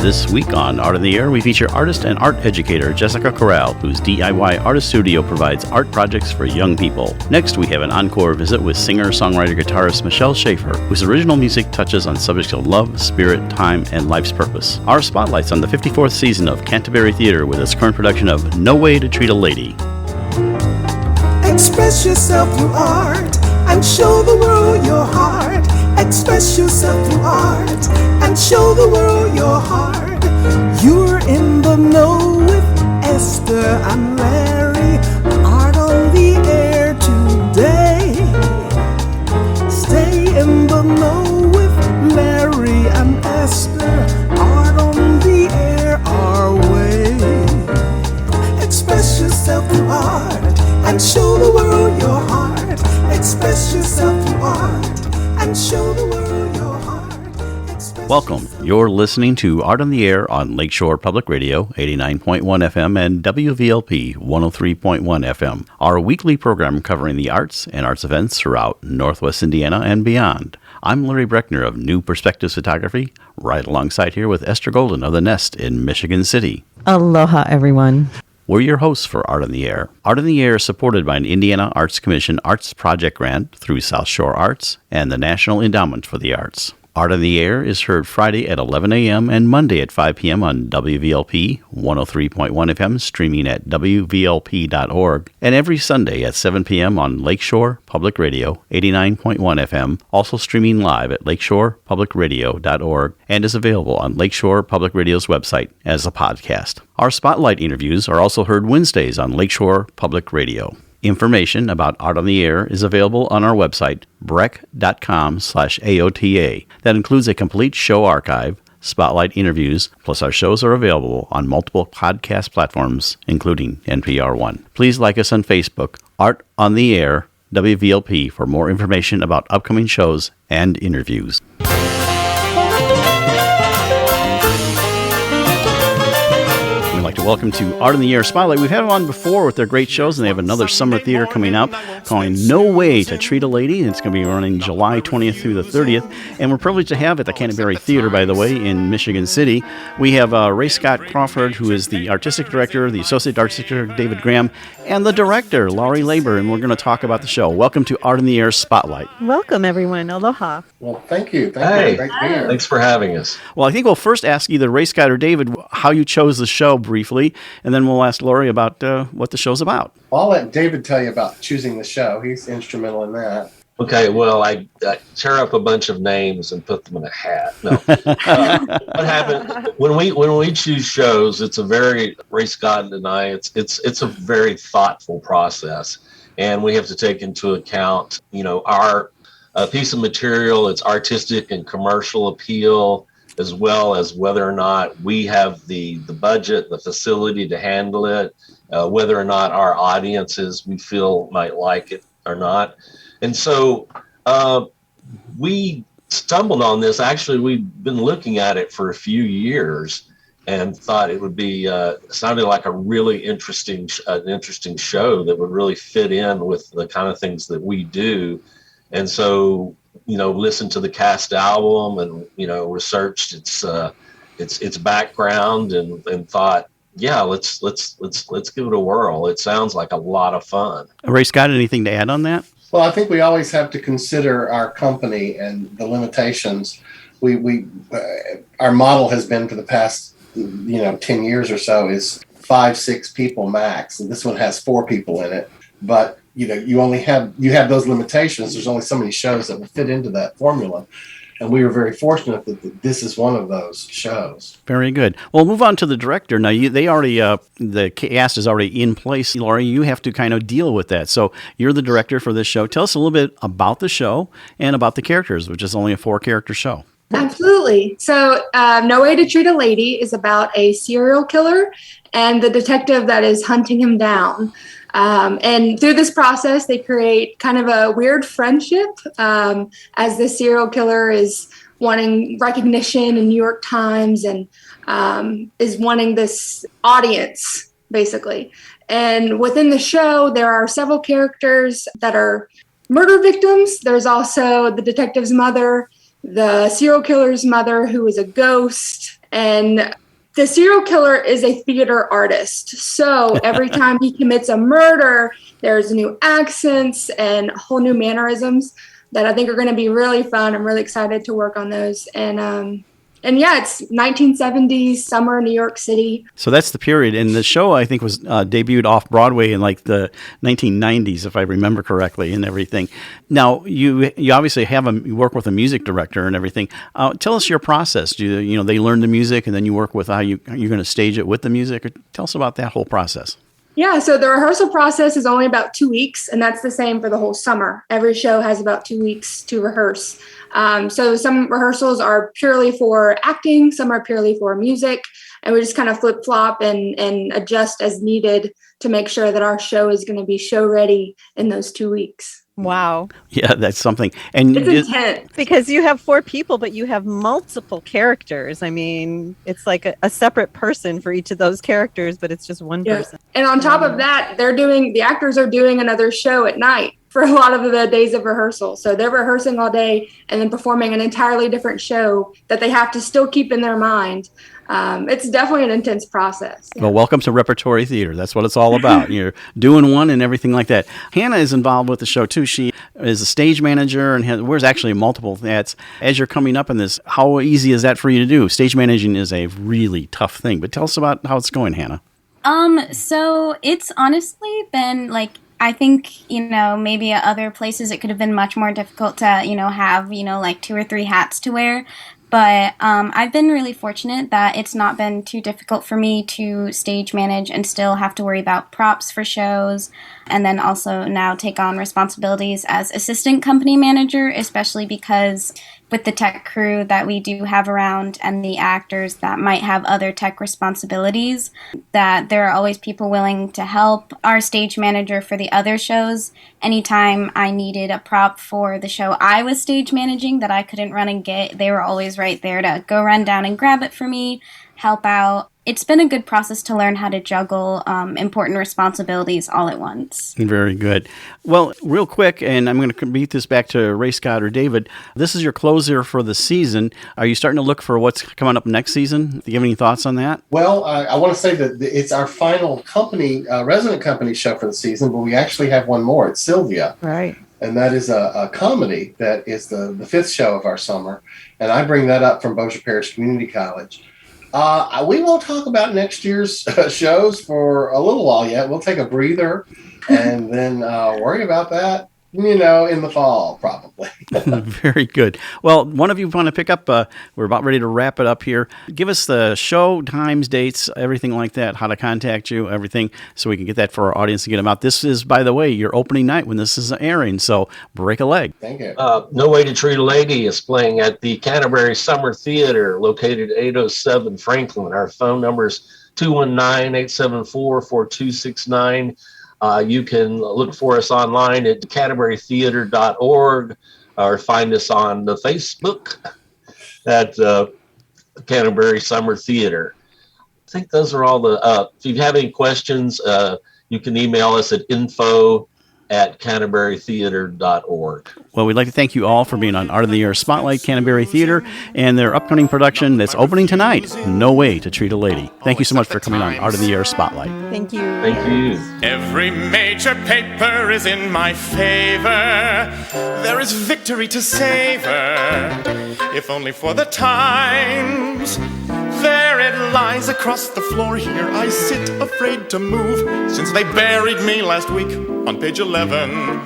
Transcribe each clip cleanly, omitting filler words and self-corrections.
This week on Art on the Air, we feature artist and art educator Jessica Corral, whose DIY artist studio provides art projects for young people. Next, we have an encore visit with singer, songwriter, guitarist Michelle Shafer, whose original music touches on subjects of love, spirit, time, and life's purpose. Our spotlight's on the 54th season of Canterbury Theatre with its current production of No Way to Treat a Lady. Express yourself through art and show the world your heart. Express yourself through art and show the world your heart. You're in the know with Esther and Larry. Art on the air today. Stay in the know with Larry and Esther. Art on the air our way. Express yourself through art and show the world your heart. Express yourself through art and show the world your heart. Welcome. You're listening to Art on the Air on Lakeshore Public Radio, 89.1 FM and WVLP 103.1 FM, our weekly program covering the arts and arts events throughout Northwest Indiana and beyond. I'm Larry Breckner of New Perspectives Photography, right alongside here with Esther Golden of The Nest in Michigan City. Aloha, everyone. We're your hosts for Art on the Air. Art on the Air is supported by an Indiana Arts Commission Arts Project Grant through South Shore Arts and the National Endowment for the Arts. Art on the Air is heard Friday at 11 a.m. and Monday at 5 p.m. on WVLP 103.1 FM, streaming at WVLP.org, and every Sunday at 7 p.m. on Lakeshore Public Radio 89.1 FM, also streaming live at lakeshorepublicradio.org, and is available on Lakeshore Public Radio's website as a podcast. Our spotlight interviews are also heard Wednesdays on Lakeshore Public Radio. Information about Art on the Air is available on our website, breck.com/AOTA. That includes a complete show archive, spotlight interviews, plus our shows are available on multiple podcast platforms, including NPR One. Please like us on Facebook, Art on the Air, WVLP, for more information about upcoming shows and interviews. To welcome to Art on the Air Spotlight. We've had them on before with their great shows, and they have another summer theater coming up calling No Way to Treat a Lady. It's going to be running July 20th through the 30th, and we're privileged to have at the Canterbury Theatre, by the way, in Michigan City. We have Ray Scott Crawford, who is the artistic director, the associate artistic director, David Graham, and the director, Laurie Labor, and we're going to talk about the show. Welcome to Art on the Air Spotlight. Welcome, everyone. Aloha. Well, thank you. Hey, Great to be here. Thanks for having us. Well, I think we'll first ask either Ray Scott or David how you chose the show briefly, and then we'll ask Laurie about what the show's about. I'll let David tell you about choosing the show. He's instrumental in that. Okay, well, I tear up a bunch of names and put them in a hat. No, what happened when we choose shows? It's a very Ray Scott and I. It's a very thoughtful process, and we have to take into account, our piece of material, its artistic and commercial appeal, as well as whether or not we have the budget, the facility to handle it, whether or not our audiences we feel might like it or not. And so we stumbled on this. Actually, we've been looking at it for a few years and thought it would be sounded like a really interesting show that would really fit in with the kind of things that we do. And so, listened to the cast album and, researched its background and thought, yeah, let's give it a whirl. It sounds like a lot of fun. Ray Scott, anything to add on that? Well, I think we always have to consider our company and the limitations. We our model has been for the past 10 years or so is 5-6 people max, and this one has 4 people in it. But you have those limitations. There's only so many shows that will fit into that formula. And we were very fortunate that this is one of those shows. Very good. Well, move on to the director. Now, the cast is already in place. Laurie, you have to kind of deal with that. So you're the director for this show. Tell us a little bit about the show and about the characters, which is only a 4-character show. Absolutely. So No Way to Treat a Lady is about a serial killer and the detective that is hunting him down. And through this process, they create kind of a weird friendship as the serial killer is wanting recognition in New York Times and is wanting this audience, basically. And within the show, there are several characters that are murder victims. There's also the detective's mother, the serial killer's mother, who is a ghost, And the serial killer is a theater artist. So every time he commits a murder, there's new accents and whole new mannerisms that I think are going to be really fun. I'm really excited to work on those. And yeah, it's 1970s summer, New York City. So that's the period. And the show, I think, was debuted off Broadway in like the 1990s, if I remember correctly, and everything. Now, you obviously you work with a music director and everything. Tell us your process. Do they learn the music and then you work with how you're going to stage it with the music? Or tell us about that whole process. Yeah, so the rehearsal process is only about 2 weeks, and that's the same for the whole summer. Every show has about 2 weeks to rehearse. So some rehearsals are purely for acting, some are purely for music, and we just kind of flip-flop and adjust as needed to make sure that our show is going to be show ready in those 2 weeks. Wow. Yeah, that's something. And it's intense. Because you have 4 people, but you have multiple characters. I mean, it's like a separate person for each of those characters, but it's just one person. And on top of that, the actors are doing another show at night for a lot of the days of rehearsal. So they're rehearsing all day and then performing an entirely different show that they have to still keep in their mind. It's definitely an intense process. Yeah. Well, welcome to repertory theater. That's what it's all about. You're doing one and everything like that. Hannah is involved with the show, too. She is a stage manager and wears actually multiple hats. As you're coming up in this, how easy is that for you to do? Stage managing is a really tough thing. But tell us about how it's going, Hannah. So it's honestly been I think, maybe at other places it could have been much more difficult to, have, 2 or 3 hats to wear. But I've been really fortunate that it's not been too difficult for me to stage manage and still have to worry about props for shows, and then also now take on responsibilities as assistant company manager, especially because with the tech crew that we do have around and the actors that might have other tech responsibilities, that there are always people willing to help. Our stage manager for the other shows, anytime I needed a prop for the show I was stage managing that I couldn't run and get, they were always right there to go run down and grab it for me, help out. It's been a good process to learn how to juggle important responsibilities all at once. Very good. Well, real quick, and I'm going to beat this back to Ray Scott or David. This is your closer for the season. Are you starting to look for what's coming up next season? Do you have any thoughts on that? Well, I want to say that it's our final resident company show for the season, but we actually have one more. It's Sylvia. Right. And that is a comedy that is the 5th show of our summer. And I bring that up from Bossier Parish Community College. We won't talk about next year's shows for a little while yet. We'll take a breather and then worry about that, in the fall, probably. Very good. Well, one of you want to pick up, we're about ready to wrap it up here. Give us the show, times, dates, everything like that, how to contact you, everything, so we can get that for our audience to get them out. This is, by the way, your opening night when this is airing, so break a leg. Thank you. No Way to Treat a Lady is playing at the Canterbury Summer Theatre, located at 807 Franklin. Our phone number is 219-874-4269. You can look for us online at canterburytheatre.org or find us on the Facebook at Canterbury Summer Theatre. I think those are all if you have any questions, you can email us at info@canterburytheatre.org. Well, we'd like to thank you all for being on Art of the Year Spotlight Canterbury Theatre and their upcoming production that's opening tonight, No Way to Treat a Lady. Thank you so much for coming on Art of the Year Spotlight. Thank you. Thank you. Every major paper is in my favor. There is victory to savor, if only for the Times. There it lies across the floor. Here I sit, afraid to move, since they buried me last week on page 11.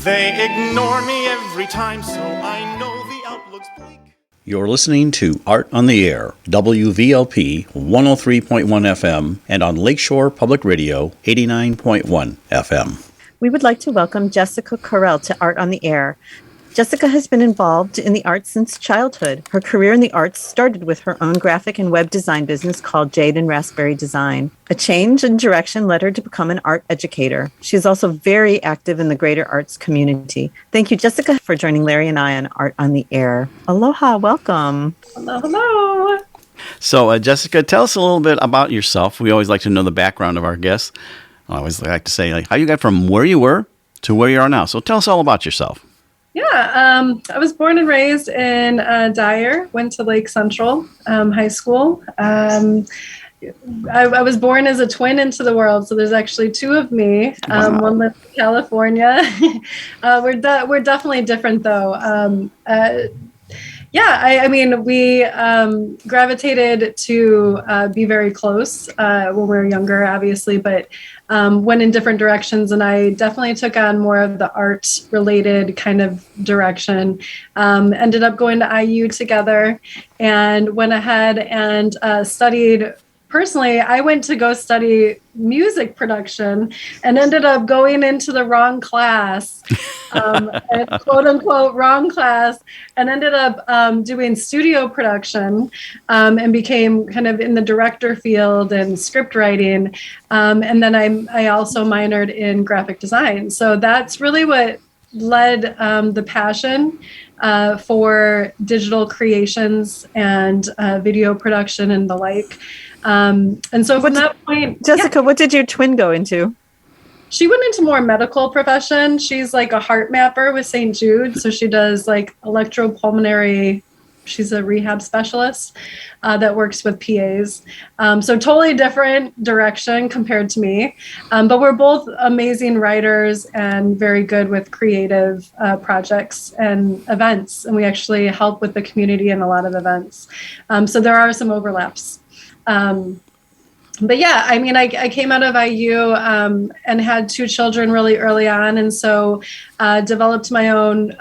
They ignore me every time, so I know the outlook's bleak. You're listening to Art on the Air, WVLP 103.1 FM, and on Lakeshore Public Radio 89.1 FM. We would like to welcome Jessica Corral to Art on the Air. Jessica has been involved in the arts since childhood. Her career in the arts started with her own graphic and web design business called Jade and Raspberry Design. A change in direction led her to become an art educator. She is also very active in the greater arts community. Thank you, Jessica, for joining Larry and I on Art on the Air. Aloha, welcome. Hello, hello. So, Jessica, tell us a little bit about yourself. We always like to know the background of our guests. I always like to say, how you got from where you were to where you are now. So tell us all about yourself. I was born and raised in Dyer, went to Lake Central High School. I was born as a twin into the world, so there's actually two of me. Wow. One lives in California. We're definitely different, though. I mean, we gravitated to be very close when we were younger, obviously, but went in different directions. And I definitely took on more of the art-related kind of direction. Ended up going to IU together and went ahead and studied. Personally, I went to go study music production and ended up going into the wrong class, quote unquote wrong class, and ended up doing studio production and became kind of in the director field and script writing. And then I also minored in graphic design. So that's really what led the passion for digital creations and video production and the like. And so from that point, Jessica, what did your twin go into? She went into more medical profession. She's like a heart mapper with St. Jude. So she does like electropulmonary. She's a rehab specialist that works with PAs. So totally different direction compared to me. But we're both amazing writers and very good with creative projects and events. And we actually help with the community in a lot of events. So there are some overlaps. But yeah, I mean, I came out of IU and had two children really early on. And so developed my own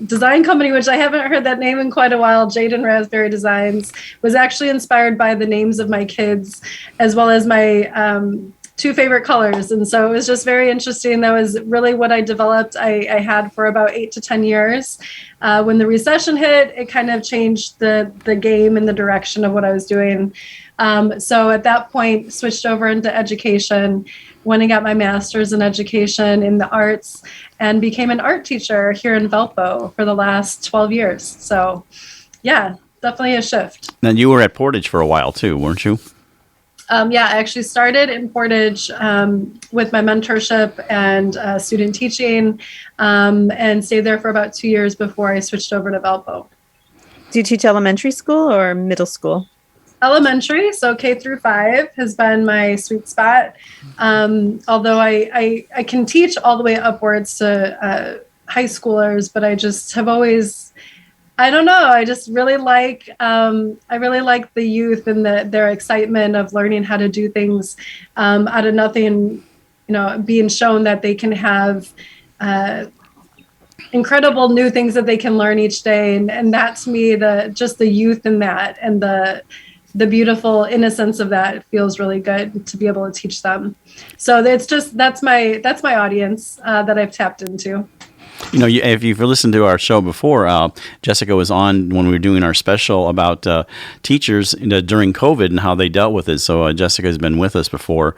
design company, which I haven't heard that name in quite a while. Jade and Raspberry Designs was actually inspired by the names of my kids, as well as my two favorite colors. And so it was just very interesting. That was really what I developed. I had for about 8 to 10 years. When the recession hit, it kind of changed the game and the direction of what I was doing. So at that point, switched over into education, went and got my master's in education in the arts, and became an art teacher here in Valpo for the last 12 years. So yeah, definitely a shift. And you were at Portage for a while too, weren't you? I actually started in Portage with my mentorship and student teaching and stayed there for about 2 years before I switched over to Valpo. Do you teach elementary school or middle school? Elementary, so K through 5 has been my sweet spot. Although I can teach all the way upwards to high schoolers, but I just have always, I don't know, I just really like, I really like the youth and their excitement of learning how to do things out of nothing, being shown that they can have incredible new things that they can learn each day. And that to me, just the youth in that and the beautiful innocence of that feels really good to be able to teach them. So it's just, that's my audience that I've tapped into. If you've listened to our show before, Jessica was on when we were doing our special about teachers during COVID and how they dealt with it. So Jessica has been with us before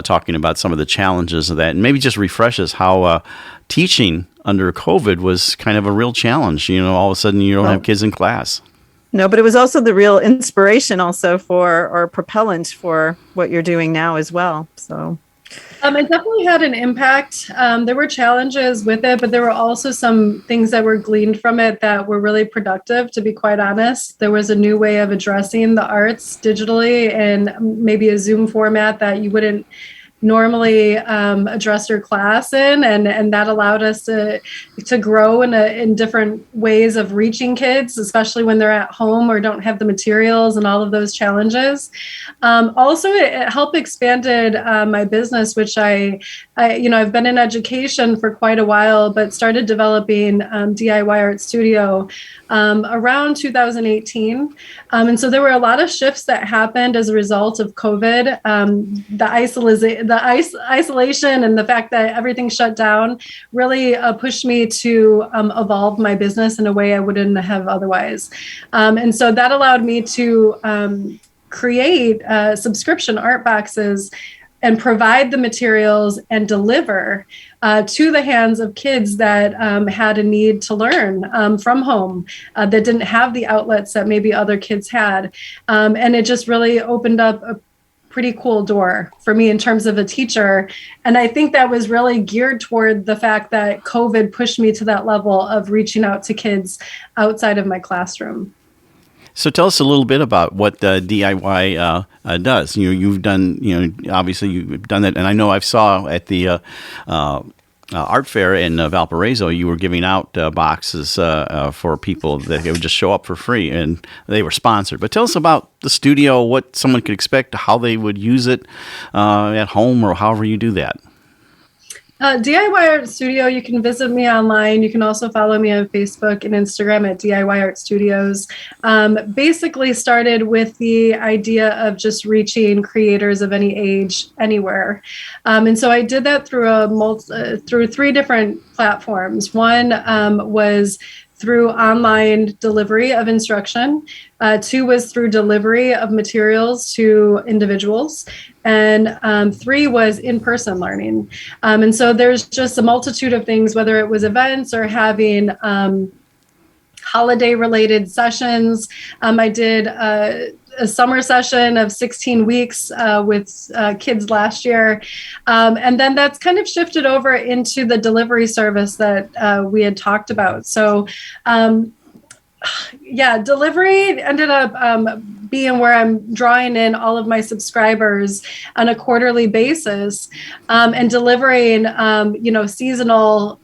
talking about some of the challenges of that, and maybe just refresh us how teaching under COVID was kind of a real challenge. All of a sudden you don't have kids in class. No, but it was also the real inspiration also or propellant for what you're doing now as well. So it definitely had an impact. There were challenges with it, but there were also some things that were gleaned from it that were really productive, to be quite honest. There was a new way of addressing the arts digitally and maybe a Zoom format that you wouldn't normally address your class in, and that allowed us to grow in different ways of reaching kids, especially when they're at home or don't have the materials and all of those challenges. Also, it helped expanded my business, which I've been in education for quite a while, but started developing DIY art studio around 2018. And so there were a lot of shifts that happened as a result of COVID. The isolation and the fact that everything shut down really pushed me to evolve my business in a way I wouldn't have otherwise. And so that allowed me to create subscription art boxes and provide the materials and deliver to the hands of kids that had a need to learn from home, that didn't have the outlets that maybe other kids had. And it just really opened up a pretty cool door for me in terms of a teacher. And I think that was really geared toward the fact that COVID pushed me to that level of reaching out to kids outside of my classroom. So tell us a little bit about what DIY does. You've done, obviously you've done that, and I know I saw at the art fair in Valparaiso, you were giving out boxes for people that would just show up for free, and they were sponsored. But tell us about the studio, what someone could expect, how they would use it at home, or however you do that. DIY Art Studio, you can visit me online. You can also follow me on Facebook and Instagram at DIY Art Studios. Basically started with the idea of just reaching creators of any age, anywhere. And so I did that through 3 different platforms. One was through online delivery of instruction. 2 was through delivery of materials to individuals. And 3 was in-person learning. And so there's just a multitude of things, whether it was events or having holiday-related sessions. I did a summer session of 16 weeks with kids last year. And then that's kind of shifted over into the delivery service that we had talked about. So delivery ended up being where I'm drawing in all of my subscribers on a quarterly basis and delivering, seasonal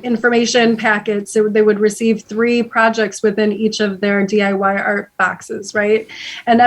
information packets. So they would receive 3 projects within each of their DIY art boxes, right? And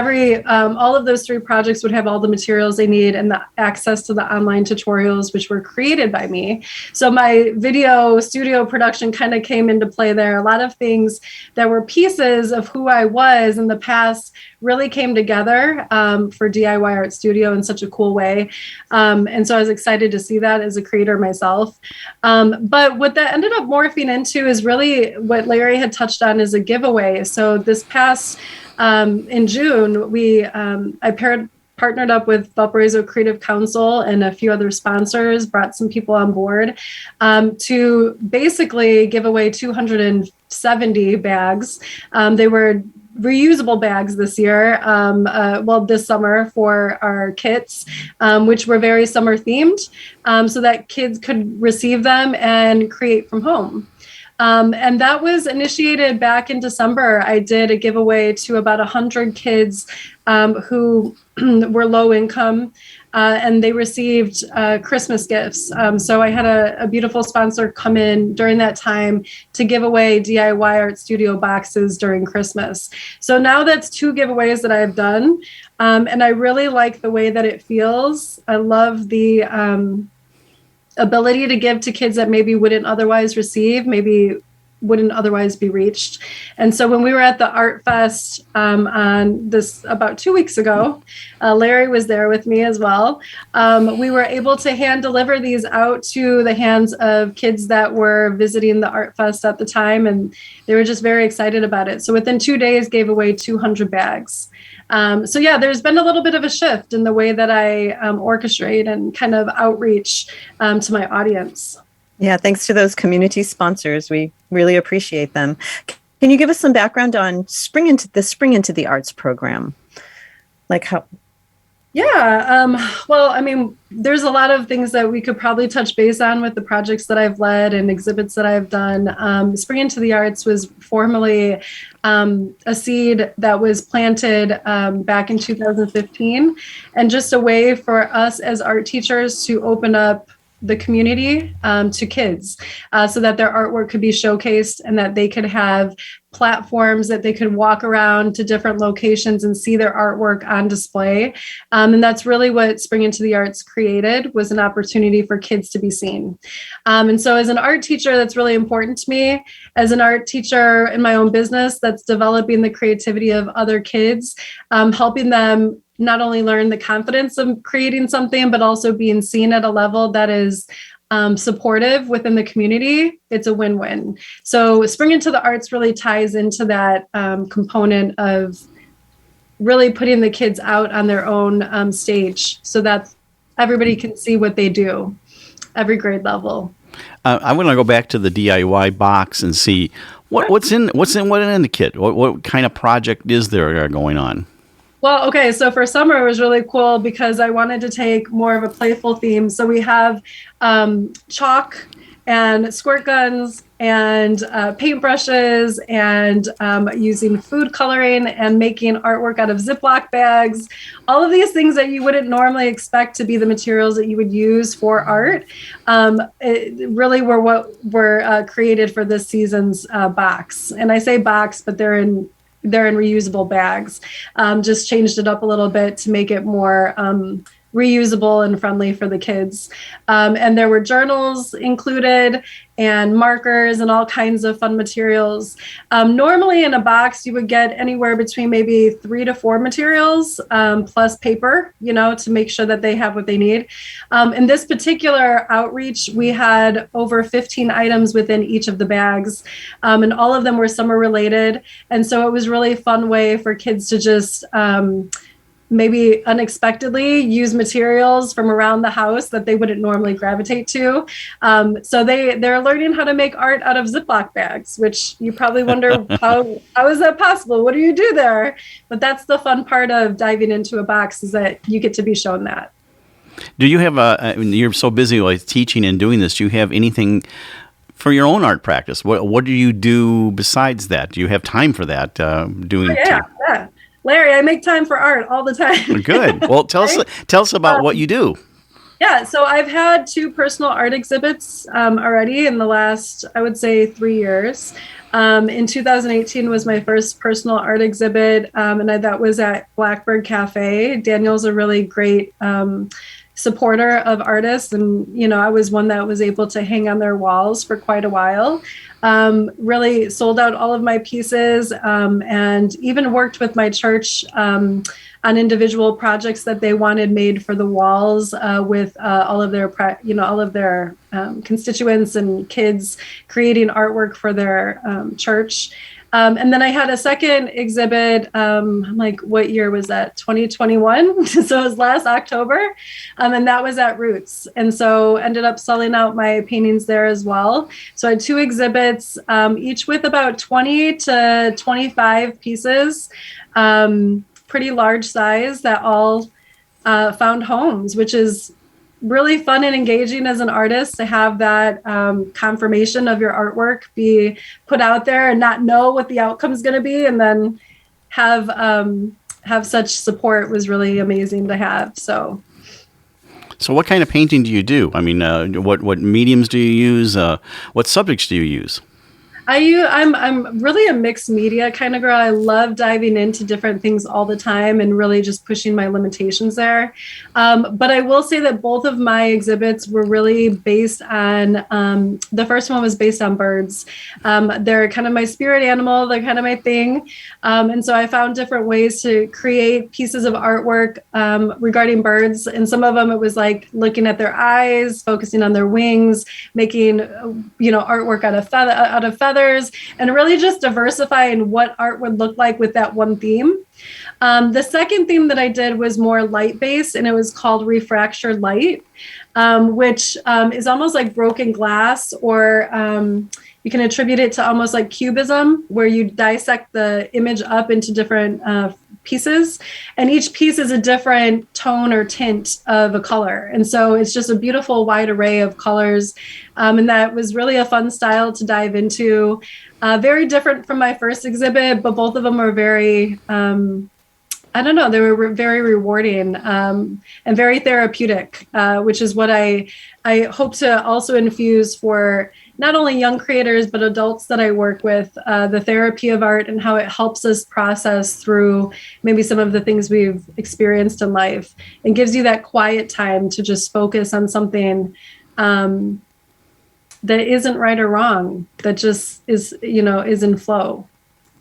all of those 3 projects would have all the materials they need and the access to the online tutorials, which were created by me. So my video studio production kind of came into play there. A lot of things that were pieces of who I was in the past really came together for DIY Art Studio in such a cool way. And so I was excited to see that as a creator myself. But what that ended up morphing into is really what Larry had touched on as a giveaway. So this past, in June, I partnered up with Valparaiso Creative Council and a few other sponsors, brought some people on board to basically give away 270 bags. They were reusable bags this year, this summer for our kits, which were very summer themed, so that kids could receive them and create from home. And that was initiated back in December. I did a giveaway to about 100 kids who were low income, and they received Christmas gifts. So I had a beautiful sponsor come in during that time to give away DIY Art Studio boxes during Christmas. So now that's 2 giveaways that I've done, and I really like the way that it feels. I love the ability to give to kids that maybe wouldn't otherwise receive, maybe wouldn't otherwise be reached. And so when we were at the Art Fest on this about 2 weeks ago, Larry was there with me as well. We were able to hand deliver these out to the hands of kids that were visiting the Art Fest at the time, and they were just very excited about it. So within 2 days, gave away 200 bags. There's been a little bit of a shift in the way that I orchestrate and kind of outreach to my audience. Yeah, thanks to those community sponsors. We really appreciate them. Can you give us some background on Spring into the Arts program? Like how? Yeah, there's a lot of things that we could probably touch base on with the projects that I've led and exhibits that I've done. Spring into the Arts was formerly a seed that was planted back in 2015, and just a way for us as art teachers to open up the community to kids so that their artwork could be showcased and that they could have platforms that they could walk around to different locations and see their artwork on display. And that's really what Spring into the Arts created, was an opportunity for kids to be seen. And so as an art teacher, that's really important to me. As an art teacher in my own business, that's developing the creativity of other kids, helping them not only learn the confidence of creating something, but also being seen at a level that is supportive within the community. It's a win-win. So Spring into the Arts really ties into that component of really putting the kids out on their own stage so that everybody can see what they do, every grade level. I want to go back to the DIY box and see what's in the kit. What kind of project is there going on? Well, okay, so for summer it was really cool because I wanted to take more of a playful theme. So we have chalk and squirt guns and paintbrushes and using food coloring and making artwork out of Ziploc bags. All of these things that you wouldn't normally expect to be the materials that you would use for art it really were what were created for this season's box. And I say box, but they're in reusable bags. Just changed it up a little bit to make it more reusable and friendly for the kids. And there were journals included and markers and all kinds of fun materials. Normally in a box, you would get anywhere between maybe 3 to 4 materials plus paper, to make sure that they have what they need. In this particular outreach, we had over 15 items within each of the bags, and all of them were summer related. And so it was really a fun way for kids to just maybe unexpectedly use materials from around the house that they wouldn't normally gravitate to. So they're learning how to make art out of Ziploc bags, which you probably wonder, how is that possible? What do you do there? But that's the fun part of diving into a box, is that you get to be shown that. Do you have you're so busy with teaching and doing this, do you have anything for your own art practice? What do you do besides that? Do you have time for that? Yeah. Larry, I make time for art all the time. Good. Well, tell us about what you do. Yeah, so I've had 2 personal art exhibits already in the last, I would say, 3 years. In 2018 was my first personal art exhibit, and that was at Blackbird Cafe. Daniel's a really great supporter of artists, and I was one that was able to hang on their walls for quite a while. Really sold out all of my pieces, and even worked with my church on individual projects that they wanted made for the walls, with all of their constituents and kids creating artwork for their church. And then I had a second exhibit, I'm like, what year was that? 2021. So it was last October. And that was at Roots. And so ended up selling out my paintings there as well. So I had 2 exhibits, each with about 20 to 25 pieces, pretty large size, that all found homes, which is really fun and engaging as an artist to have that confirmation of your artwork be put out there and not know what the outcome is going to be, and then have such support was really amazing to have. So what kind of painting do you do? I mean, what mediums do you use? What subjects do you use? I'm really a mixed media kind of girl. I love diving into different things all the time and really just pushing my limitations there. But I will say that both of my exhibits were really based on, the first one was based on birds. They're kind of my spirit animal. They're kind of my thing. And so I found different ways to create pieces of artwork regarding birds. And some of them, it was like looking at their eyes, focusing on their wings, making, artwork out of feathers, and really just diversifying what art would look like with that one theme. The second theme that I did was more light-based, and it was called Refractured Light, which is almost like broken glass, or you can attribute it to almost like cubism, where you dissect the image up into different pieces, and each piece is a different tone or tint of a color. And so it's just a beautiful wide array of colors. And that was really a fun style to dive into. Very different from my first exhibit, but both of them were very, they were very rewarding and very therapeutic, which is what I hope to also infuse for not only young creators, but adults that I work with, the therapy of art and how it helps us process through maybe some of the things we've experienced in life, and gives you that quiet time to just focus on something that isn't right or wrong, that just is in flow.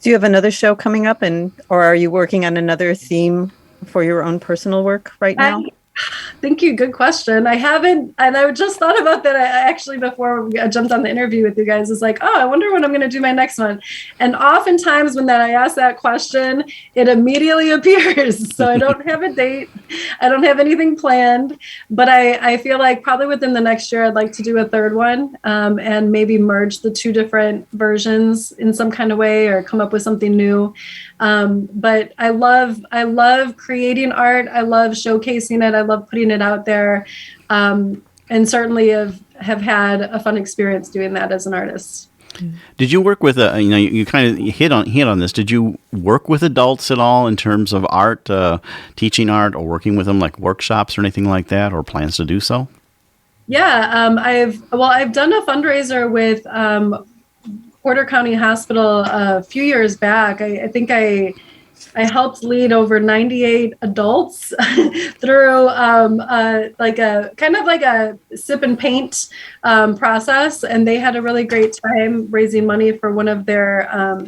Do you have another show coming up, or are you working on another theme for your own personal work right now? Thank you. Good question. I haven't, and I just thought about that. I actually, before I jumped on the interview with you guys, is like, I wonder when I'm going to do my next one. And oftentimes when I ask that question, it immediately appears. So I don't have a date. I don't have anything planned, but I feel like probably within the next year, I'd like to do a third one, and maybe merge the two different versions in some kind of way, or come up with something new. But I love creating art. I love showcasing it. I love putting it out there. And certainly have had a fun experience doing that as an artist. Did you work with you kind of hit on this. Did you work with adults at all in terms of art, teaching art, or working with them like workshops or anything like that, or plans to do so? Yeah, I've done a fundraiser with Porter County Hospital a few years back. I think I helped lead over 98 adults through like a sip and paint process, and they had a really great time raising money for one of their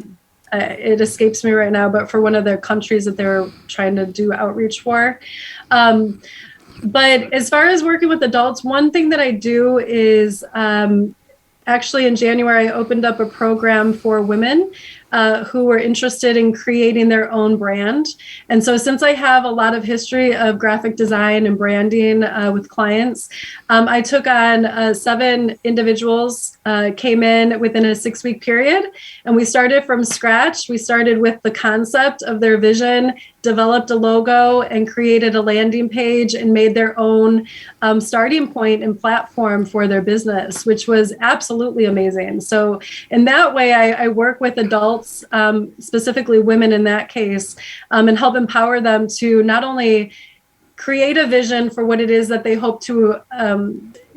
it escapes me right now, but for one of their countries that they're trying to do outreach for. But as far as working with adults, one thing that I do is actually in January, I opened up a program for women who were interested in creating their own brand. And so since I have a lot of history of graphic design and branding with clients, I took on 7 individuals, came in within a 6-week period, and we started from scratch. We started with the concept of their vision, developed a logo, and created a landing page, and made their own starting point and platform for their business, which was absolutely amazing. So in that way, I work with adults, specifically women in that case, and help empower them to not only create a vision for what it is that they hope to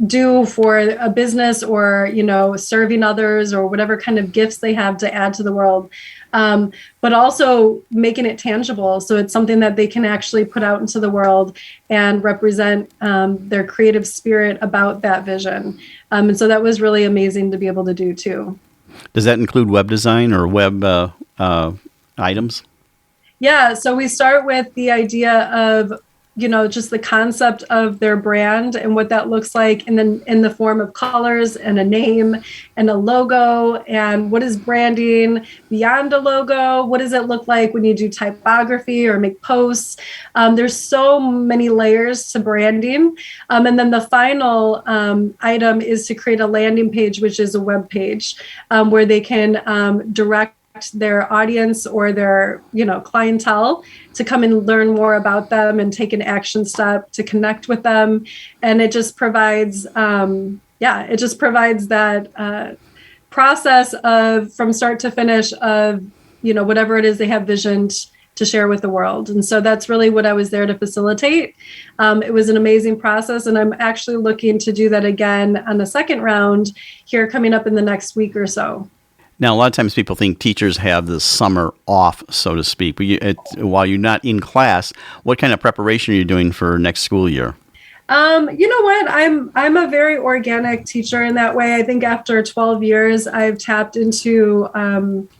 do for a business, or serving others, or whatever kind of gifts they have to add to the world, but also making it tangible, so it's something that they can actually put out into the world and represent their creative spirit about that vision. And so that was really amazing to be able to do too. Does that include web design or web items? Yeah, so we start with the idea of just the concept of their brand and what that looks like, and then in the form of colors and a name and a logo, and what is branding beyond a logo? What does it look like when you do typography or make posts? There's so many layers to branding. And then the final item is to create a landing page, which is a web page where they can direct their audience or their clientele to come and learn more about them and take an action step to connect with them. And it just provides that process of from start to finish of whatever it is they have visioned to share with the world. And so that's really what I was there to facilitate. It was an amazing process, and I'm actually looking to do that again on the second round here coming up in the next week or so. Now, a lot of times people think teachers have the summer off, so to speak. But while you're not in class, what kind of preparation are you doing for next school year? You know what? I'm a very organic teacher in that way. I think after 12 years, I've tapped into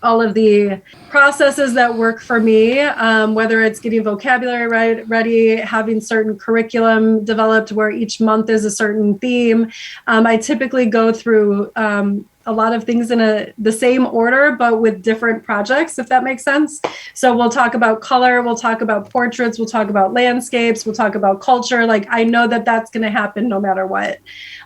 all of the processes that work for me, whether it's getting vocabulary ready, having certain curriculum developed where each month is a certain theme. I typically go through a lot of things in the same order, but with different projects, if that makes sense. So we'll talk about color, we'll talk about portraits, we'll talk about landscapes, we'll talk about culture. Like, I know that that's going to happen no matter what.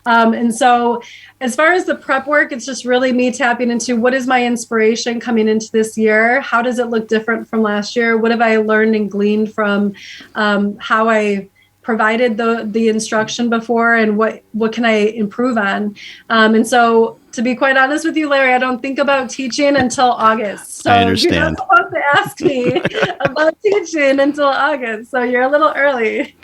And so as far as the prep work, it's just really me tapping into what is my inspiration coming into this year? How does it look different from last year? What have I learned and gleaned from how I provided the instruction before, and what can I improve on? And so, to be quite honest with you, Larry, I don't think about teaching until August. So I understand. You're not supposed to ask me about teaching until August, so you're a little early.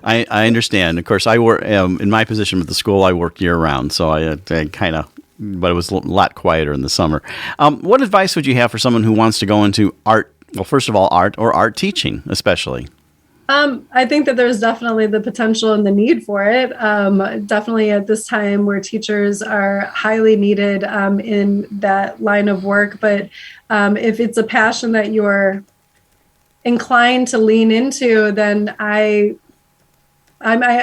I understand. Of course, I work in my position with the school. I work year round, so I kind of, but it was a lot quieter in the summer. What advice would you have for someone who wants to go into art? Well, first of all, art or art teaching, especially. I think that there's definitely the potential and the need for it. Definitely at this time where teachers are highly needed in that line of work. But if it's a passion that you're inclined to lean into, then I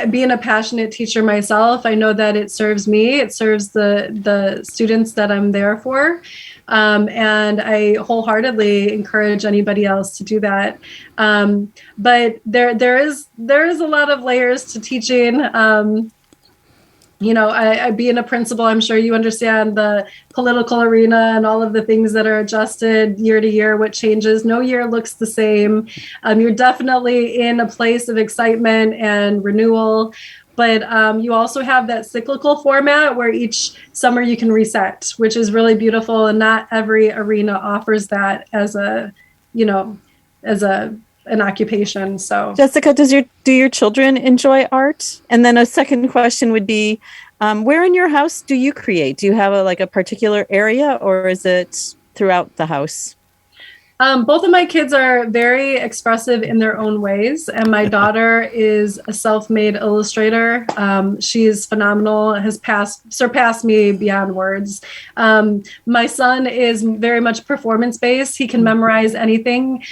being a passionate teacher myself, I know that it serves me. It serves the students that I'm there for. And I wholeheartedly encourage anybody else to do that. But there is a lot of layers to teaching. I being a principal, I'm sure you understand the political arena and all of the things that are adjusted year to year, what changes. No year looks the same. You're definitely in a place of excitement and renewal. But you also have that cyclical format where each summer you can reset, which is really beautiful. And not every arena offers that as an occupation. So, Jessica, do your children enjoy art? And then a second question would be, where in your house do you create? Do you have a particular area, or is it throughout the house? Both of my kids are very expressive in their own ways, and my daughter is a self-made illustrator. She's phenomenal, has surpassed me beyond words. My son is very much performance-based. He can memorize anything.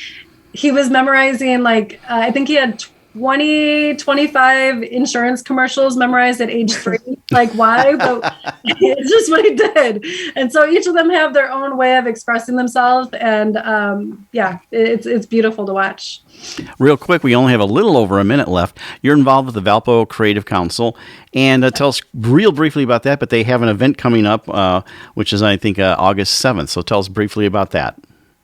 He was memorizing, I think he had 25 insurance commercials memorized at age 3. Why? But it's just what he did. And so each of them have their own way of expressing themselves. And it's beautiful to watch. Real quick, we only have a little over a minute left. You're involved with the Valpo Creative Council. And tell us real briefly about that. But they have an event coming up, which is, I think, August 7th. So tell us briefly about that.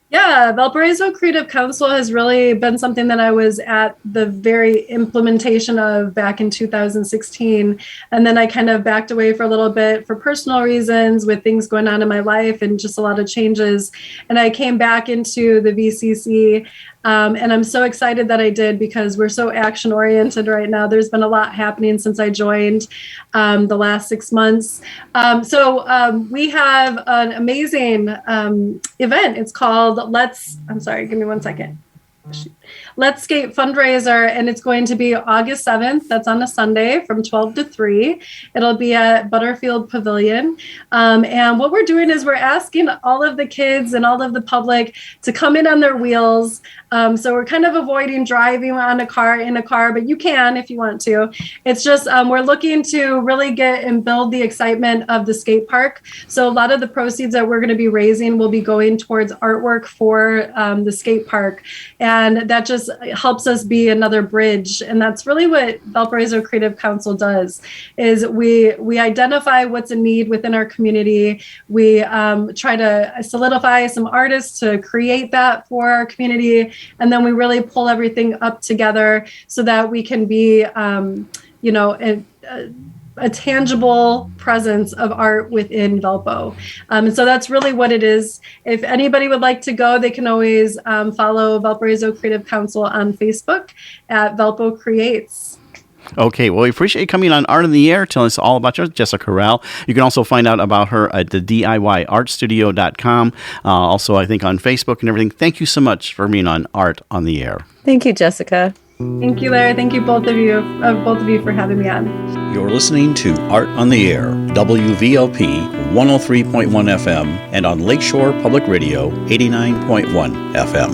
Yeah, Valparaiso Creative Council has really been something that I was at the very implementation of back in 2016. And then I kind of backed away for a little bit for personal reasons with things going on in my life and just a lot of changes. And I came back into the VCC. And I'm so excited that I did, because we're so action oriented right now. There's been a lot happening since I joined the last 6 months. So we have an amazing event. It's called give me 1 second. Let's Skate fundraiser, and it's going to be August 7th. That's on a Sunday from 12 to 3. It'll be at Butterfield Pavilion. And what we're doing is we're asking all of the kids and all of the public to come in on their wheels. So we're kind of avoiding driving in a car, but you can if you want to. It's just we're looking to really get and build the excitement of the skate park. So a lot of the proceeds that we're going to be raising will be going towards artwork for the skate park. And that just helps us be another bridge. And that's really what Valparaiso Creative Council does, is we identify what's a need within our community. We try to solidify some artists to create that for our community. And then we really pull everything up together so that we can be, a tangible presence of art within Valpo. And so that's really what it is. If anybody would like to go, they can always follow Valparaiso Creative Council on Facebook at Valpo Creates. Okay, well, we appreciate you coming on Art in the Air, telling us all about Jessica Corral. You can also find out about her at the DIYartstudio.com. Also, I think on Facebook and everything. Thank you so much for being on Art on the Air. Thank you, Jessica. Thank you, Larry. Thank you, both of you for having me on. You're listening to Art on the Air, WVLP 103.1 FM, and on Lakeshore Public Radio 89.1 FM.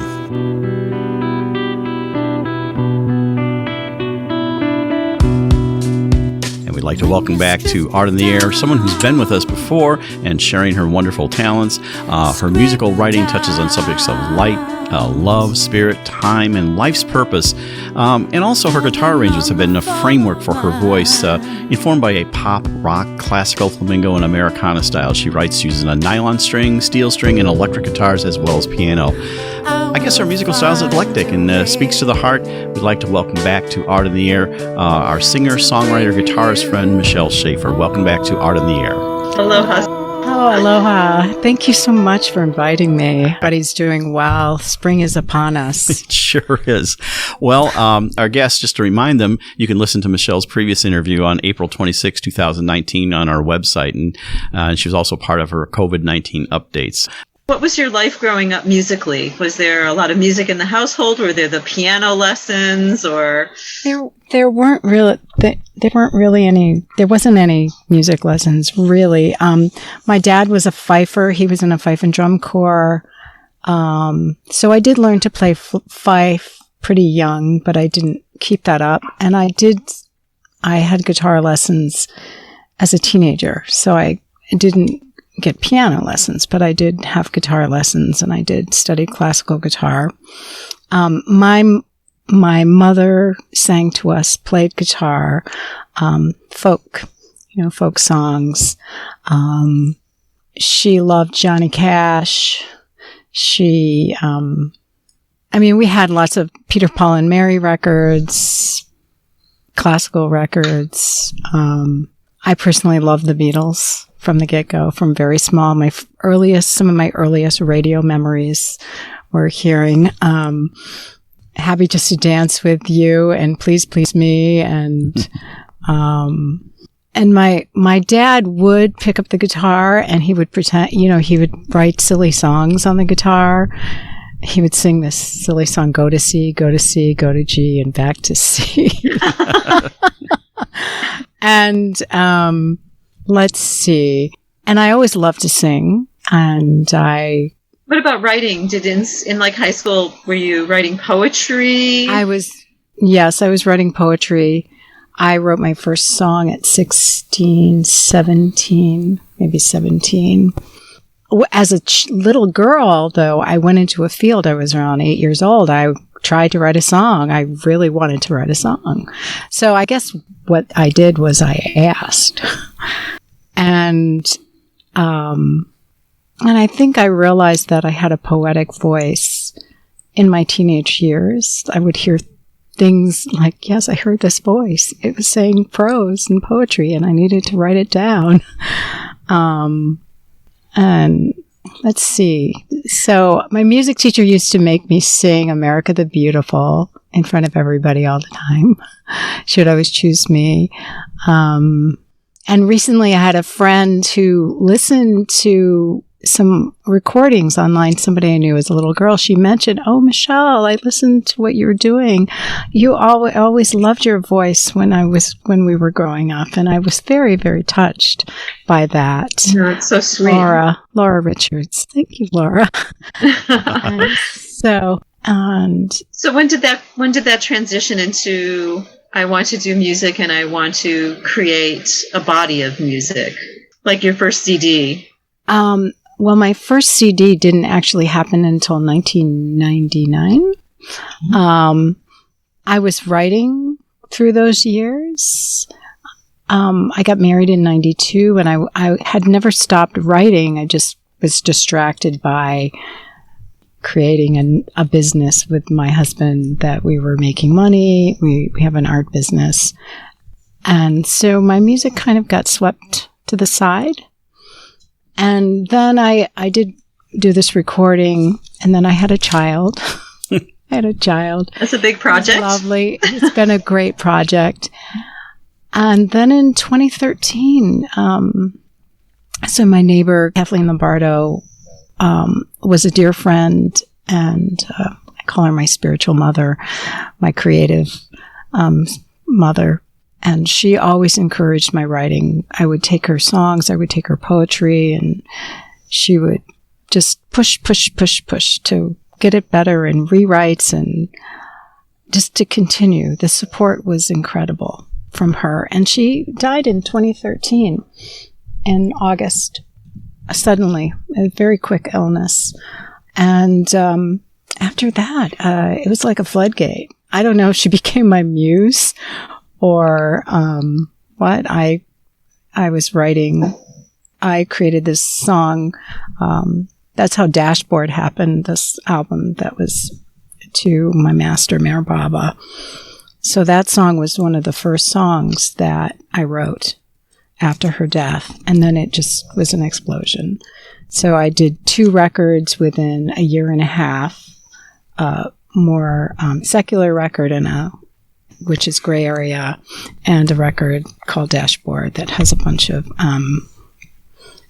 We'd like to welcome back to Art in the Air someone who's been with us before and sharing her wonderful talents. Her musical writing touches on subjects of light, love, spirit, time, and life's purpose. And also her guitar arrangements have been a framework for her voice, informed by a pop, rock, classical, flamenco, and Americana style. She writes using a nylon string, steel string, and electric guitars, as well as piano. I guess her musical style is eclectic and speaks to the heart. We'd like to welcome back to Art in the Air our singer, songwriter, guitarist friend, Michelle Shafer. Welcome back to Art in the Air. Aloha. Oh, aloha. Thank you so much for inviting me. Everybody's doing well. Spring is upon us. It sure is. Well, our guests, just to remind them, you can listen to Michelle's previous interview on April 26, 2019 on our website. And she was also part of her COVID-19 updates. What was your life growing up musically? Was there a lot of music in the household? Were there the piano lessons, or there weren't really any. There wasn't any music lessons really. My dad was a fifer. He was in a fife and drum corps. So I did learn to play fife pretty young, but I didn't keep that up. And I did I had guitar lessons as a teenager. So I didn't get piano lessons, but I did have guitar lessons, and I did study classical guitar. My mother sang to us, played guitar, folk songs. She loved Johnny Cash. We had lots of Peter, Paul and Mary records, classical records. I personally love the Beatles from the get-go, from very small. Some of my earliest radio memories were hearing Happy Just to Dance with You and Please Please Me, and my dad would pick up the guitar, and he would pretend, he would write silly songs on the guitar. He would sing this silly song, go to C, go to C, go to G, and back to C. And let's see. And I always loved to sing, and What about writing? In like high school, were you writing poetry? Yes, I was writing poetry. I wrote my first song at 16, 17, maybe 17. As a little girl, though, I went into a field. I was around 8 years old. I tried to write a song. I really wanted to write a song. So I guess what I did was I asked. And I think I realized that I had a poetic voice in my teenage years. I would hear things like, yes, I heard this voice. It was saying prose and poetry, and I needed to write it down. And let's see. So my music teacher used to make me sing America the Beautiful in front of everybody all the time. She would always choose me. And recently I had a friend who listened to some recordings online. Somebody I knew as a little girl. She mentioned, "Oh, Michelle, I listened to what you were doing. You always loved your voice when we were growing up." And I was very, very touched by that. No, it's so sweet. Laura Richards. Thank you, Laura. So when did that transition into I want to do music and I want to create a body of music, like your first CD? Well, my first CD didn't actually happen until 1999. I was writing through those years. I got married in 92, and I had never stopped writing. I just was distracted by creating a business with my husband that we were making money. We have an art business. And so my music kind of got swept to the side. And then I did do this recording, and then I had a child. That's a big project. It was lovely. It's been a great project. And then in 2013, so my neighbor, Kathleen Lombardo, was a dear friend, and I call her my spiritual mother, my creative mother. And she always encouraged my writing. I would take her songs, I would take her poetry, and she would just push to get it better, and rewrites, and just to continue. The support was incredible from her. And she died in 2013 in August, suddenly, a very quick illness. And after that, it was like a floodgate. I don't know if she became my muse or what. I was writing. I created this song. That's how Dashboard happened, this album that was to my master, Meher Baba. So that song was one of the first songs that I wrote after her death. And then it just was an explosion. So I did 2 records within a year and a half, more secular record and which is Gray Area, and a record called Dashboard that has a bunch of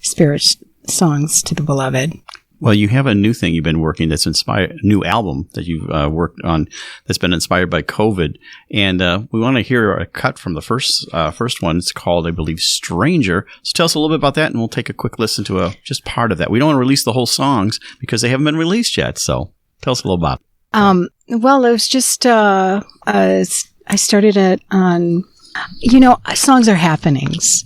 spirit songs to the beloved. Well, you have a new thing you've been working that's inspired, new album that you've worked on that's been inspired by COVID. And we want to hear a cut from the first one. It's called, I believe, Stranger. So tell us a little bit about that, and we'll take a quick listen to just part of that. We don't want to release the whole songs because they haven't been released yet. So tell us a little about it. Well, it was just, I started it on Songs are happenings.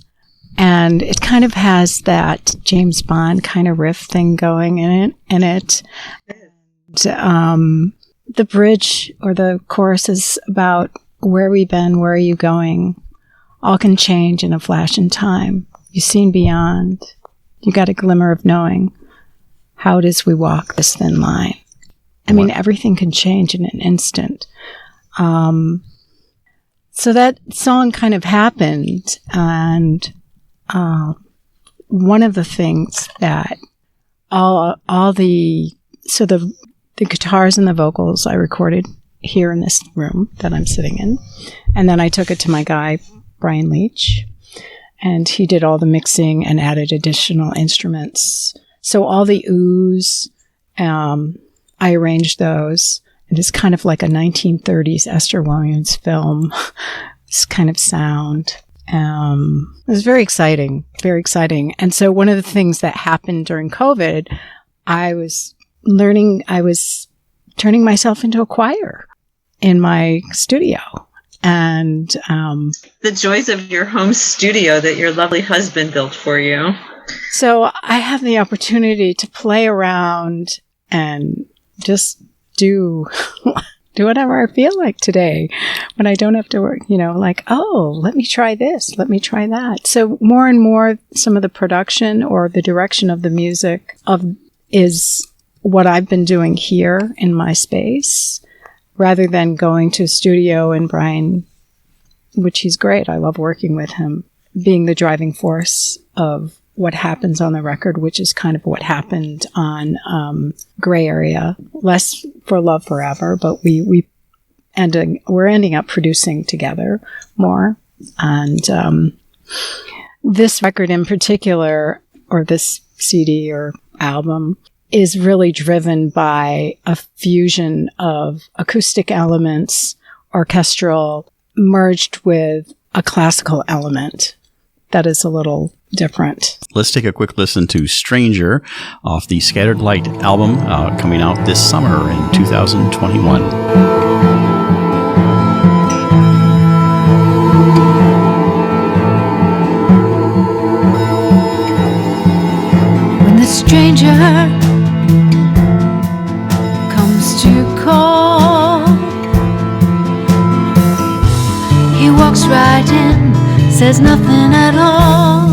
And it kind of has that James Bond kind of riff thing going in it. And, the bridge or the chorus is about where we've been, where are you going? All can change in a flash in time. You've seen beyond. You got a glimmer of knowing. How it is we walk this thin line. I mean, everything can change in an instant. So that song kind of happened, and one of the things that the guitars and the vocals I recorded here in this room that I'm sitting in, and then I took it to my guy Brian Leach, and he did all the mixing and added additional instruments. So all the oohs, I arranged those. It is kind of like a 1930s Esther Williams film, this kind of sound. It was very exciting, very exciting. And so one of the things that happened during COVID, I was turning myself into a choir in my studio. And the joys of your home studio that your lovely husband built for you. So I have the opportunity to play around and just do whatever I feel like today when I don't have to work, let me try this, let me try that. So more and more, some of the production or the direction of the music is what I've been doing here in my space, rather than going to a studio and Brian, which he's great. I love working with him, being the driving force of what happens on the record, which is kind of what happened on Gray Area, less for Love Forever, but we're ending up producing together more. And this record in particular, or this CD or album, is really driven by a fusion of acoustic elements, orchestral, merged with a classical element that is a little different. Let's take a quick listen to Stranger off the Scattered Light album coming out this summer in 2021. When the stranger comes to call, he walks right in, says nothing at all.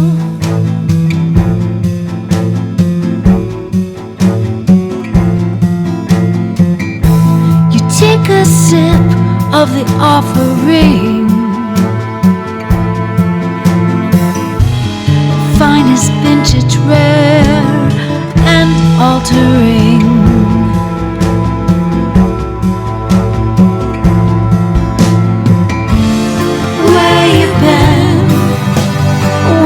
You take a sip of the offering, finest vintage rare and altering. Where you been?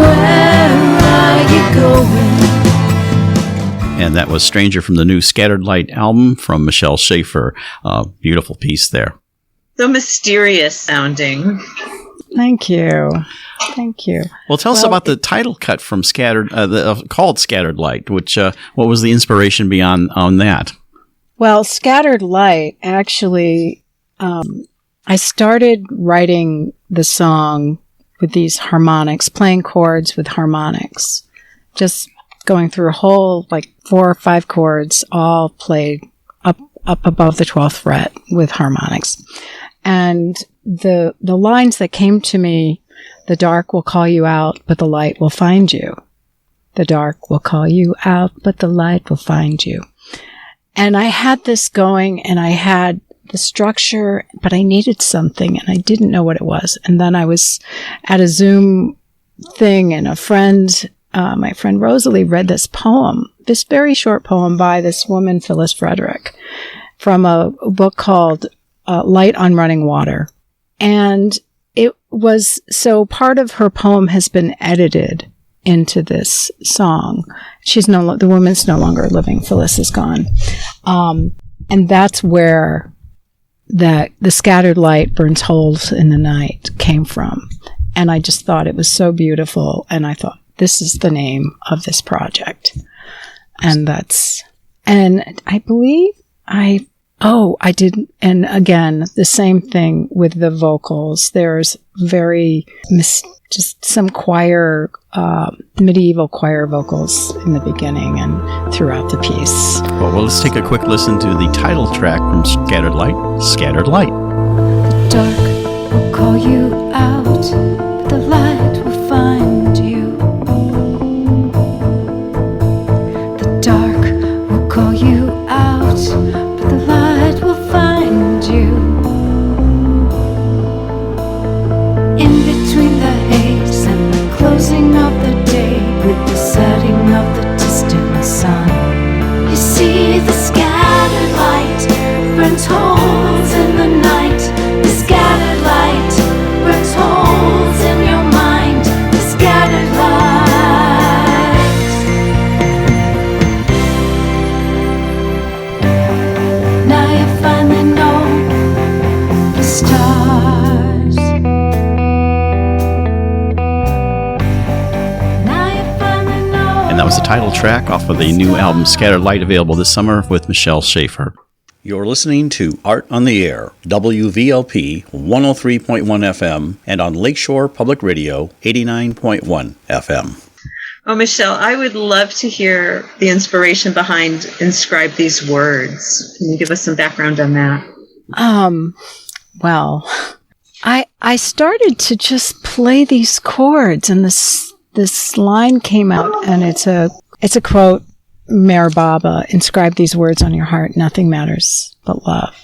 Where are you going? And that was Stranger from the new Scattered Light album from Michelle Shafer. Beautiful piece there. So mysterious sounding. Thank you. Thank you. Well, tell us about the title cut from Scattered, called Scattered Light, which, what was the inspiration beyond on that? Well, Scattered Light, actually, I started writing the song with these harmonics, playing chords with harmonics, just going through a whole, 4 or 5 chords, all played up above the 12th fret with harmonics. And the lines that came to me, the dark will call you out, but the light will find you. The dark will call you out, but the light will find you. And I had this going, and I had the structure, but I needed something, and I didn't know what it was. And then I was at a Zoom thing, and a friend, my friend Rosalie, read this poem, this very short poem by this woman, Phyllis Frederick, from a book called Light on Running Water. And it was, so part of her poem has been edited into this song. The woman's no longer living. Phyllis is gone. And that's where the scattered light burns holes in the night came from. And I just thought it was so beautiful. And I thought, this is the name of this project. And I believe I Oh, I didn't. And again, the same thing with the vocals. There's just some choir, medieval choir vocals in the beginning and throughout the piece. Well, let's take a quick listen to the title track from Scattered Light, Scattered Light. The dark will call you out, but the light will find you. The dark will call you out, but the light will find you. In between the haze and the closing of the day, with the setting of the distant sun, you see the scattered light burns holes in the night. The scattered light burns holes in your mind. The scattered light. Now you finally know the stars. Now you finally know. And that was the title track off of the new album Scattered Light, available this summer with Michelle Shafer. You're listening to Art on the Air, WVLP 103.1 FM, and on Lakeshore Public Radio 89.1 FM. Oh, Michelle, I would love to hear the inspiration behind Inscribe These Words. Can you give us some background on that? Well, I started to just play these chords, and this line came out, and it's a quote, Mayor Baba, inscribe these words on your heart, nothing matters but love.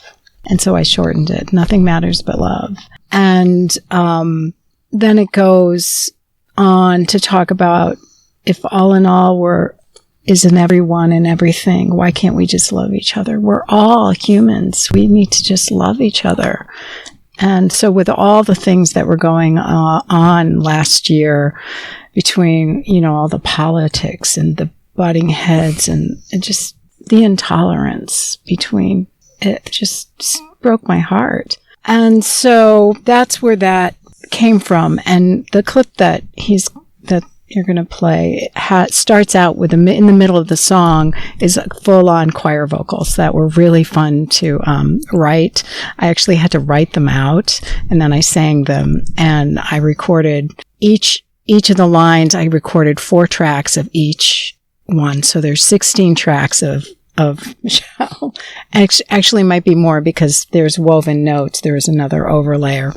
And so I shortened it, nothing matters but love. And then it goes on to talk about if all in all is in everyone and everything, why can't we just love each other? We're all humans. We need to just love each other. And so with all the things that were going on last year between, all the politics and the butting heads and just the intolerance between it just broke my heart. And so that's where that came from. And the clip that you're going to play starts out with in the middle of the song is full-on choir vocals that were really fun to write. I actually had to write them out, and then I sang them, and I recorded each of the lines. I recorded 4 tracks of each one. So there's 16 tracks of Michelle. Actually might be more because there's woven notes. There is another layer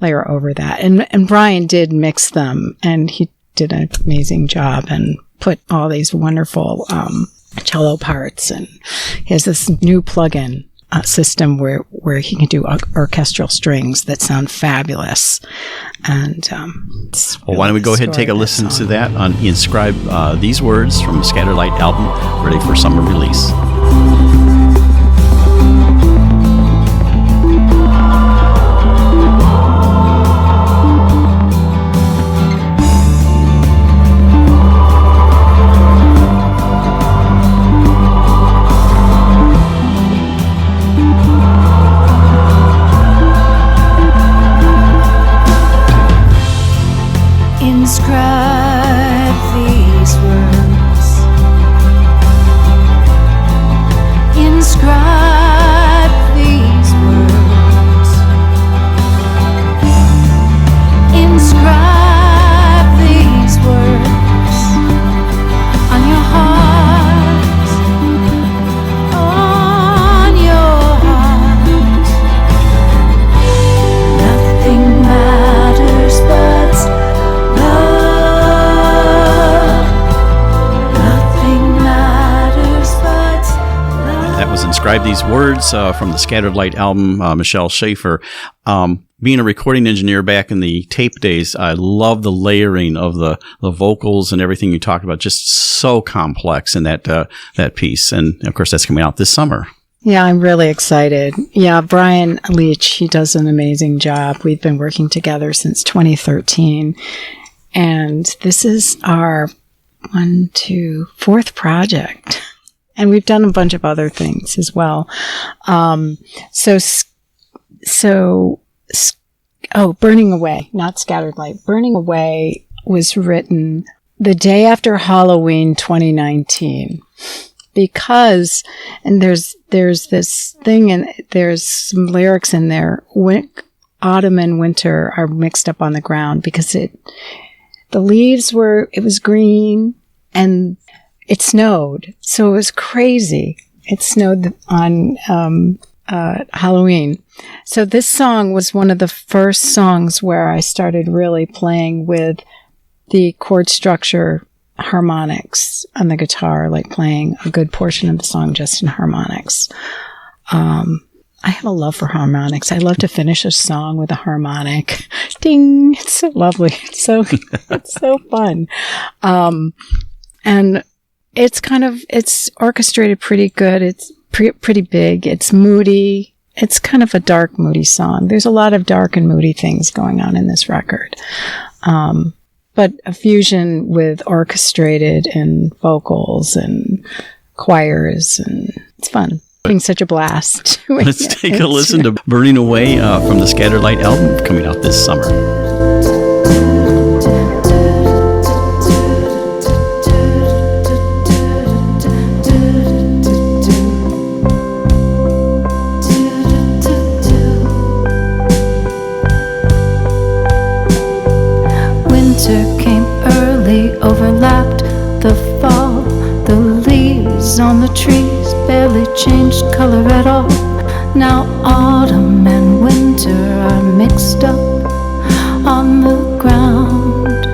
over that. And Brian did mix them, and he did an amazing job and put all these wonderful cello parts. And he has this new plug-in system where he can do orchestral strings that sound fabulous. And well, why don't we go ahead and take a listen to that on Inscribe These Words from the Scattered Light album, ready for summer release. Inscribe these words. Inscribe these words. Inscribe these words on your heart, on your heart. Nothing matters but That was Inscribe These Words from the Scattered Light album, Michelle Shafer. Being a recording engineer back in the tape days, I love the layering of the vocals and everything you talked about. Just so complex in that piece. And of course, that's coming out this summer. Yeah, I'm really excited. Yeah, Brian Leach, he does an amazing job. We've been working together since 2013. And this is our 4th project. And we've done a bunch of other things as well. Burning Away, not Scattered Light. Burning Away was written the day after Halloween 2019. because, and there's this thing, and there's some lyrics in there. Autumn and winter are mixed up on the ground because it was green and it snowed. So it was crazy. It snowed on Halloween. So this song was one of the first songs where I started really playing with the chord structure harmonics on the guitar, like playing a good portion of the song just in harmonics. I have a love for harmonics. I love to finish a song with a harmonic. Ding! It's so lovely. It's so fun. And it's orchestrated pretty good. It's pretty big. It's moody. It's kind of a dark, moody song. There's a lot of dark and moody things going on in this record. But a fusion with orchestrated and vocals and choirs, and it's fun. Having such a blast. Let's take a listen to Burning Away from the Scattered Light album coming out this summer. Winter came early, overlapped the fall. The leaves on the trees barely changed color at all. Now autumn and winter are mixed up on the ground.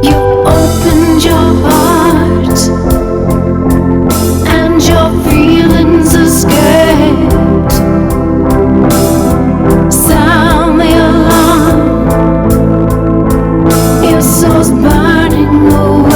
You opened your heart and your feelings escaped. Sound the alarm, your soul's burning away.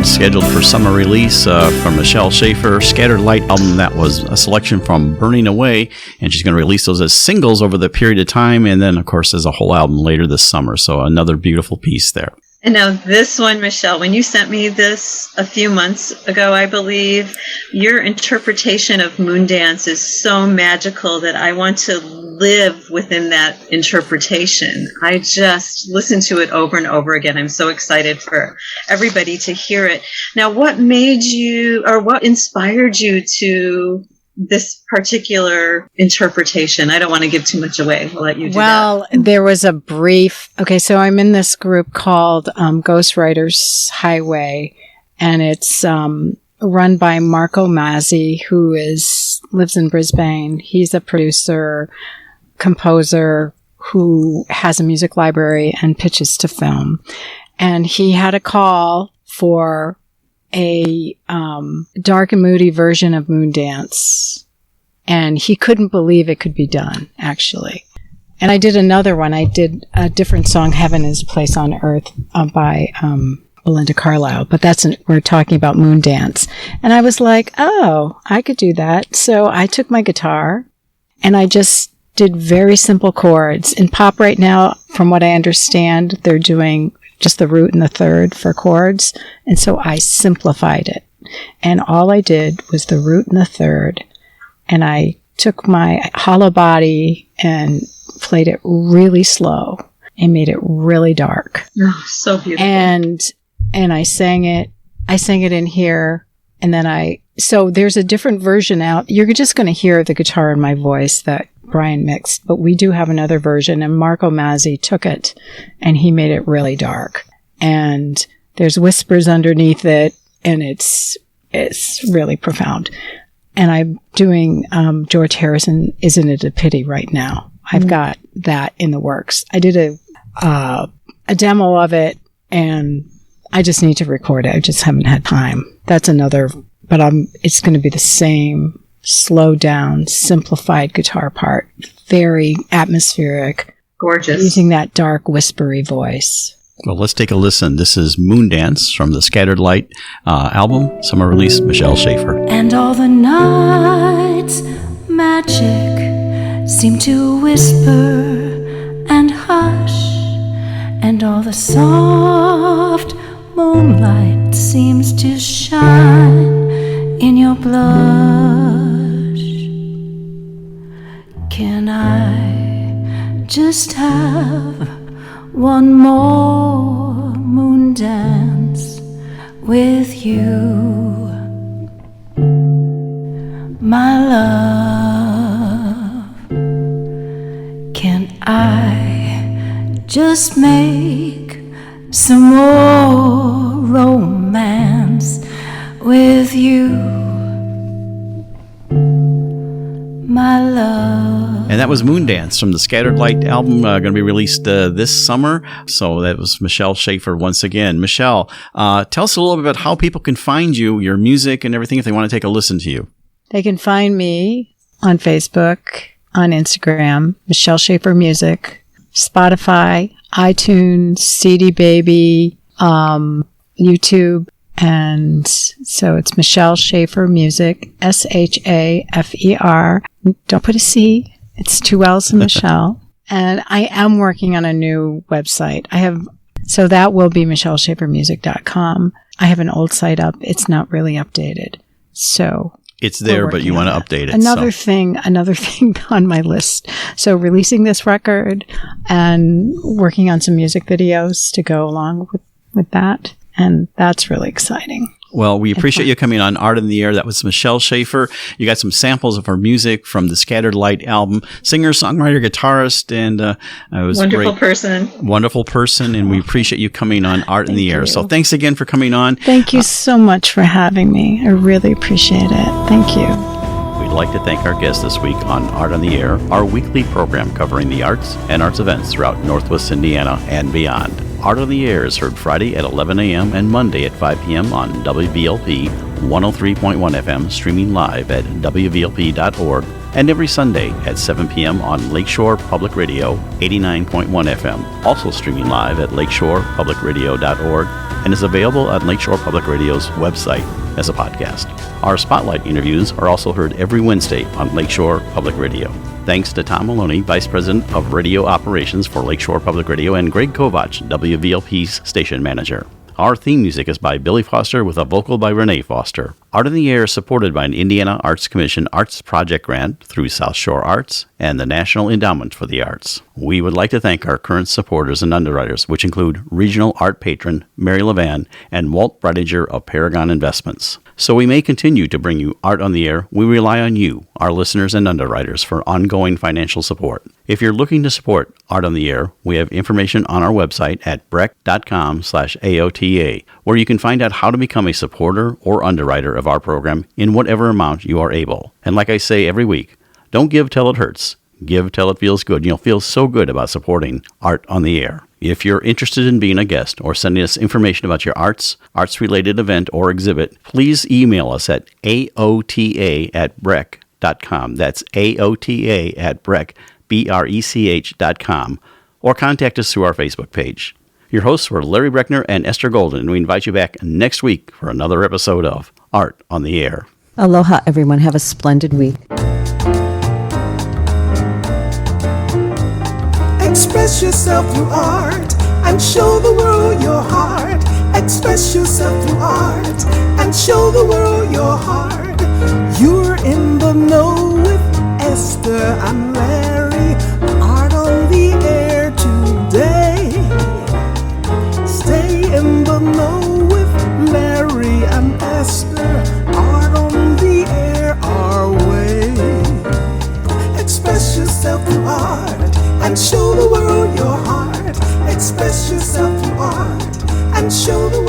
Scheduled for summer release from Michelle Shafer, Scattered Light album. That was a selection from Burning Away, and she's going to release those as singles over the period of time, and then, of course, as a whole album later this summer. So another beautiful piece there. And now this one, Michelle, when you sent me this a few months ago, I believe, your interpretation of Moondance is so magical that I want to live within that interpretation. I just listen to it over and over again. I'm so excited for everybody to hear it. Now, what made you, or what inspired you to this particular interpretation? I don't want to give too much away. I'll let you do that. There was a brief, so I'm in this group called Ghostwriters Highway, and it's run by Marco Mazzi, who lives in Brisbane. He's a producer, composer who has a music library and pitches to film. And he had a call for a dark and moody version of Moondance, and he couldn't believe it could be done, actually. And I did another one. I did a different song, Heaven is a Place on Earth, by Belinda Carlisle, but we're talking about Moondance. And I was like, oh, I could do that. So I took my guitar and I just did very simple chords. In pop right now, from what I understand, they're doing just the root and the third for chords. And so I simplified it. And all I did was the root and the third. And I took my hollow body and played it really slow and made it really dark. Oh, so beautiful. And I sang it in here. And then so there's a different version out. You're just going to hear the guitar in my voice that Brian mixed, but we do have another version, and Marco Mazzi took it and he made it really dark. And there's whispers underneath it, and it's really profound. And I'm doing George Harrison, Isn't It a Pity, right now. I've got that in the works. I did a demo of it, and I just need to record it. I just haven't had time. That's another, but it's going to be the same slowed down, simplified guitar part. Very atmospheric. Gorgeous. Using that dark, whispery voice. Well, let's take a listen. This is Moondance from the Scattered Light album, summer release, Michelle Shafer. And all the nights magic seem to whisper and hush and all the soft moonlight seems to shine in your blush. Can I just have one more moon dance with you, my love? Can I just make some more romance with you, my love? And that was Moondance from the Scattered Light album, going to be released this summer. So that was Michelle Shafer once again. Michelle, tell us a little bit about how people can find you, your music and everything if they want to take a listen to you. They can find me on Facebook, on Instagram, Michelle Shafer Music, Spotify, iTunes, CD Baby, YouTube. And so it's Michelle Shafer Music, SHAFER. Don't put a C. It's 2 L's in Michelle. And I am working on a new website. So that will be michelleshafermusic.com. I have an old site up. It's not really updated. So it's there, but you want to update it. Another thing on my list. So releasing this record and working on some music videos to go along with that. And that's really exciting. Well, we appreciate you coming on Art in the Air. That was Michelle Shafer. You got some samples of her music from the Scattered Light album. Singer, songwriter, guitarist, and it was Wonderful great. person. Wonderful person, and we appreciate you coming on Art in the Air. So thanks again for coming on. Thank you so much for having me. I really appreciate it. Thank you. We'd like to thank our guest this week on Art on the Air, our weekly program covering the arts and arts events throughout Northwest Indiana and beyond. Art on the Air is heard Friday at 11 a.m. and Monday at 5 p.m. on WVLP 103.1 FM, streaming live at WVLP.org, and every Sunday at 7 p.m. on Lakeshore Public Radio 89.1 FM, also streaming live at lakeshorepublicradio.org, and is available on Lakeshore Public Radio's website as a podcast. Our Spotlight interviews are also heard every Wednesday on Lakeshore Public Radio. Thanks to Tom Maloney, Vice President of Radio Operations for Lakeshore Public Radio, and Greg Kovach, WVLP's station manager. Our theme music is by Billy Foster with a vocal by Renee Foster. Art in the Air is supported by an Indiana Arts Commission Arts Project Grant through South Shore Arts and the National Endowment for the Arts. We would like to thank our current supporters and underwriters, which include Regional Art Patron Mary Levan and Walt Bredinger of Paragon Investments. So we may continue to bring you Art on the Air. We rely on you, our listeners and underwriters, for ongoing financial support. If you're looking to support Art on the Air, we have information on our website at breck.com/AOTA, where you can find out how to become a supporter or underwriter of our program in whatever amount you are able. And like I say every week, don't give till it hurts. Give till it feels good. You'll feel so good about supporting Art on the Air. If you're interested in being a guest or sending us information about your arts-related event or exhibit, please email us at aota@breck.com. That's aota@breck, BRECH.com, or contact us through our Facebook page. Your hosts were Larry Breckner and Esther Golden, and we invite you back next week for another episode of Art on the Air. Aloha, everyone. Have a splendid week. Express yourself through art and show the world your heart. Express yourself through art and show the world your heart. You're in the know with Esther and Larry. Art on the Air today. Stay in the know with Larry and Esther. Art on the Air our way. Express yourself through art and show the world your heart. Express yourself through art and show the world